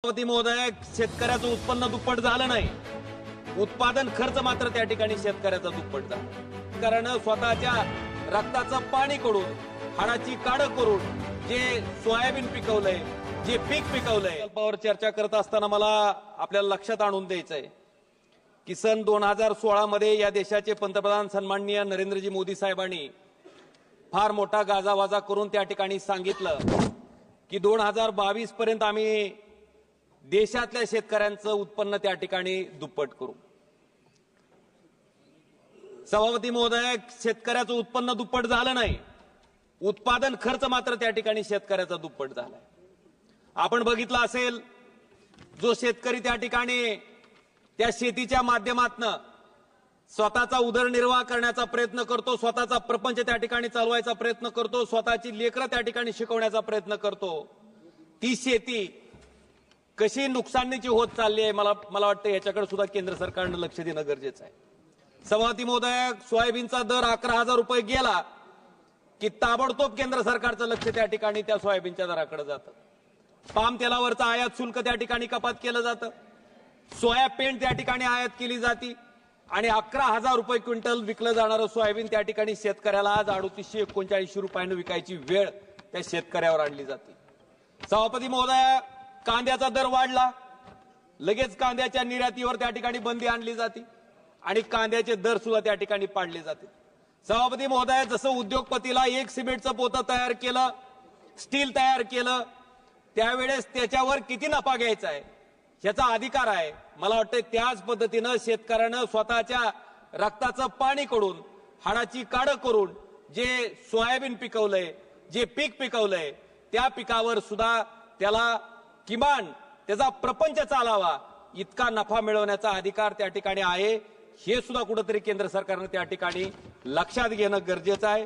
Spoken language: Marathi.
सभापती महोदय, शेतकऱ्याचं उत्पन्न दुप्पट झालं नाही, उत्पादन खर्च मात्र त्या ठिकाणी शेतकऱ्याचा दुप्पट झाला। कारण स्वतःच्या रक्ताचं पाणी करून, हाडाची काढं करून जे सोयाबीन पिकवलंय, जे पीक पिकवलंय, अल्पावर चर्चा करत असताना मला आपल्याला लक्षात आणून द्यायचंय की सन 2016 मध्ये या देशाचे पंतप्रधान सन्माननीय नरेंद्रजी मोदी साहेबांनी फार मोठा गाजावाजा करून त्या ठिकाणी सांगितलं की 2022 पर्यंत आम्ही देशातल्या शेतकऱ्यांचं उत्पन्न त्या ठिकाणी दुप्पट करू। सभापती महोदय, शेतकऱ्याचं उत्पन्न दुप्पट झालं नाही, उत्पादन खर्च मात्र त्या ठिकाणी शेतकऱ्याचा दुप्पट झालाय। आपण बघितलं असेल, जो शेतकरी त्या ठिकाणी त्या शेतीच्या माध्यमातून स्वतःचा उदरनिर्वाह करण्याचा प्रयत्न करतो, स्वतःचा प्रपंच त्या ठिकाणी चालवायचा प्रयत्न करतो, स्वतःची लेकरं त्या ठिकाणी शिकवण्याचा प्रयत्न करतो, ती शेती कशी नुकसानीची होत चालली आहे, मला वाटतं याच्याकडे सुद्धा केंद्र सरकारनं लक्ष देणं गरजेचं आहे। सभापती महोदय, सोयाबीनचा दर 11,000 रुपये गेला की ताबडतोब केंद्र सरकारचं लक्ष त्या ठिकाणी त्या सोयाबीनच्या दराकडे जातं। पाम तेलावरचं आयात शुल्क त्या ठिकाणी कपात केलं जातं, सोया पेंट त्या ठिकाणी आयात केली जाते आणि 11,000 रुपये क्विंटल विकलं जाणारं सोयाबीन त्या ठिकाणी शेतकऱ्याला आज 3839 रुपयानं विकायची वेळ त्या शेतकऱ्यावर आणली जाते। सभापती महोदय, कांद्याचा दर वाढला, लगेच कांद्याच्या निर्यातीवर त्या ठिकाणी बंदी आणली जाते आणि कांद्याचे दर सुद्धा त्या ठिकाणी पाडले जाते। सभापती महोदय, जसं उद्योगपतीला एक सिमेंटचं पोतं तयार केलं, स्टील तयार केलं, त्यावेळेस त्याच्यावर किती नफा घ्यायचा आहे याचा अधिकार आहे। मला वाटतं त्याच पद्धतीनं शेतकऱ्यानं स्वतःच्या रक्ताचं पाणी करून, हाडाची काढं करून जे सोयाबीन पिकवलंय, जे पीक पिकवलंय, त्या पिकावर सुद्धा त्याला किमान त्याचा प्रपंच चालावा इतका नफा मिळवण्याचा अधिकार त्या ठिकाणी आहे। हे सुद्धा कुठेतरी केंद्र सरकारनं त्या ठिकाणी लक्षात घेणं गरजेचं आहे।